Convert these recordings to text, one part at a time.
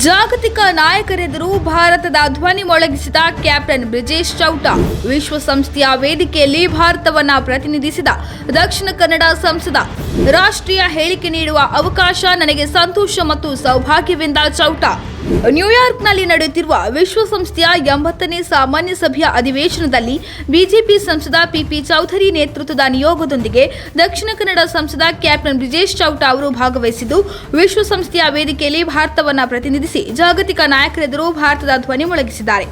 ಜಾಗತಿಕ ನಾಯಕರೆದುರು ಭಾರತದ ಧ್ವನಿ ಮೊಳಗಿಸಿದ ಕ್ಯಾಪ್ಟನ್ ಬ್ರಿಜೇಶ್ ಚೌಟ. ವಿಶ್ವಸಂಸ್ಥೆಯ ವೇದಿಕೆಯಲ್ಲಿ ಭಾರತವನ್ನ ಪ್ರತಿನಿಧಿಸಿದ ದಕ್ಷಿಣ ಕನ್ನಡ ಸಂಸದ. ರಾಷ್ಟ್ರೀಯ ಹೇಳಿಕೆ ನೀಡುವ ಅವಕಾಶ ನನಗೆ ಸಂತೋಷ ಮತ್ತು ಸೌಭಾಗ್ಯವೆಂದ ಚೌಟ. ನ್ಯೂಯಾರ್ಕ್ನಲ್ಲಿ ನಡೆಯುತ್ತಿರುವ ವಿಶ್ವಸಂಸ್ಥೆಯ 80ನೇ ಸಾಮಾನ್ಯ ಸಭೆಯ ಅಧಿವೇಶನದಲ್ಲಿ ಬಿಜೆಪಿ ಸಂಸದ ಪಿಪಿ ಚೌಧರಿ ನೇತೃತ್ವದ ನಿಯೋಗದೊಂದಿಗೆ ದಕ್ಷಿಣ ಕನ್ನಡ ಸಂಸದ ಕ್ಯಾಪ್ಟನ್ ಬ್ರಿಜೇಶ್ ಚೌಟ ಅವರು ಭಾಗವಹಿಸಿದ್ದು, ವಿಶ್ವಸಂಸ್ಥೆಯ ವೇದಿಕೆಯಲ್ಲಿ ಭಾರತವನ್ನು ಪ್ರತಿನಿಧಿಸಿ ಜಾಗತಿಕ ನಾಯಕರೆದುರು ಭಾರತದ ಧ್ವನಿ ಮೊಳಗಿಸಿದ್ದಾರೆ.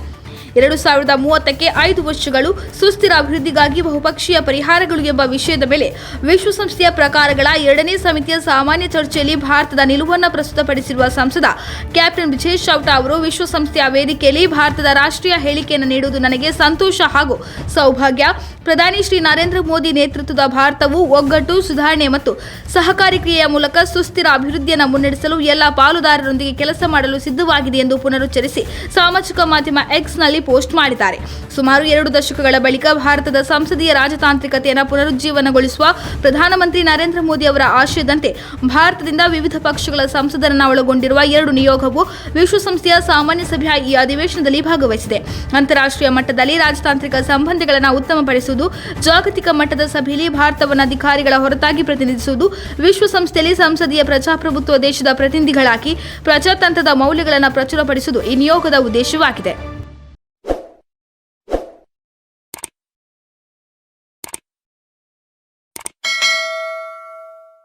2030ಕ್ಕೆ 5 ವರ್ಷಗಳು ಸುಸ್ಥಿರ ಅಭಿವೃದ್ಧಿಗಾಗಿ ಬಹುಪಕ್ಷೀಯ ಪರಿಹಾರಗಳು ಎಂಬ ವಿಷಯದ ಮೇಲೆ ವಿಶ್ವಸಂಸ್ಥೆಯ ಪ್ರಕಾರಗಳ 2ನೇ ಸಮಿತಿಯ ಸಾಮಾನ್ಯ ಚರ್ಚೆಯಲ್ಲಿ ಭಾರತದ ನಿಲುವನ್ನು ಪ್ರಸ್ತುತಪಡಿಸಿರುವ ಸಂಸದ ಕ್ಯಾಪ್ಟನ್ ಬ್ರಿಜೇಶ್ ಚೌಟ ಅವರು, ವಿಶ್ವಸಂಸ್ಥೆಯ ವೇದಿಕೆಯಲ್ಲಿ ಭಾರತದ ರಾಷ್ಟ್ರೀಯ ಹೇಳಿಕೆಯನ್ನು ನೀಡುವುದು ನನಗೆ ಸಂತೋಷ ಹಾಗೂ ಸೌಭಾಗ್ಯ. ಪ್ರಧಾನಿ ಶ್ರೀ ನರೇಂದ್ರ ಮೋದಿ ನೇತೃತ್ವದ ಭಾರತವು ಒಗ್ಗಟ್ಟು, ಸುಧಾರಣೆ ಮತ್ತು ಸಹಕಾರಿ ಕ್ರಿಯೆಯ ಮೂಲಕ ಸುಸ್ಥಿರ ಅಭಿವೃದ್ಧಿಯನ್ನು ಮುನ್ನಡೆಸಲು ಎಲ್ಲ ಪಾಲುದಾರರೊಂದಿಗೆ ಕೆಲಸ ಮಾಡಲು ಸಿದ್ಧವಾಗಿದೆ ಎಂದು ಪುನರುಚ್ಚರಿಸಿ ಸಾಮಾಜಿಕ ಮಾಧ್ಯಮ ಎಕ್ಸ್ನಲ್ಲಿ ಪೋಸ್ಟ್ ಮಾಡಿದ್ದಾರೆ. ಸುಮಾರು 2 ದಶಕಗಳ ಬಳಿಕ ಭಾರತದ ಸಂಸದೀಯ ರಾಜತಾಂತ್ರಿಕತೆಯನ್ನು ಪುನರುಜ್ಜೀವನಗೊಳಿಸುವ ಪ್ರಧಾನಮಂತ್ರಿ ನರೇಂದ್ರ ಮೋದಿ ಅವರ ಆಶಯದಂತೆ ಭಾರತದಿಂದ ವಿವಿಧ ಪಕ್ಷಗಳ ಸಂಸದರನ್ನು ಒಳಗೊಂಡಿರುವ 2 ನಿಯೋಗವು ವಿಶ್ವಸಂಸ್ಥೆಯ ಸಾಮಾನ್ಯ ಸಭೆಯ ಈ ಅಧಿವೇಶನದಲ್ಲಿ ಭಾಗವಹಿಸಿದೆ. ಅಂತಾರಾಷ್ಟ್ರೀಯ ಮಟ್ಟದಲ್ಲಿ ರಾಜತಾಂತ್ರಿಕ ಸಂಬಂಧಗಳನ್ನು ಉತ್ತಮಪಡಿಸುವುದು, ಜಾಗತಿಕ ಮಟ್ಟದ ಸಭೆಯಲ್ಲಿ ಭಾರತವನ್ನು ಅಧಿಕಾರಿಗಳ ಹೊರತಾಗಿ ಪ್ರತಿನಿಧಿಸುವುದು, ವಿಶ್ವಸಂಸ್ಥೆಯಲ್ಲಿ ಸಂಸದೀಯ ಪ್ರಜಾಪ್ರಭುತ್ವ ದೇಶದ ಪ್ರತಿನಿಧಿಗಳಾಗಿ ಪ್ರಜಾತಂತ್ರದ ಮೌಲ್ಯಗಳನ್ನು ಪ್ರಚುರಪಡಿಸುವುದು ಈ ನಿಯೋಗದ ಉದ್ದೇಶವಾಗಿದೆ.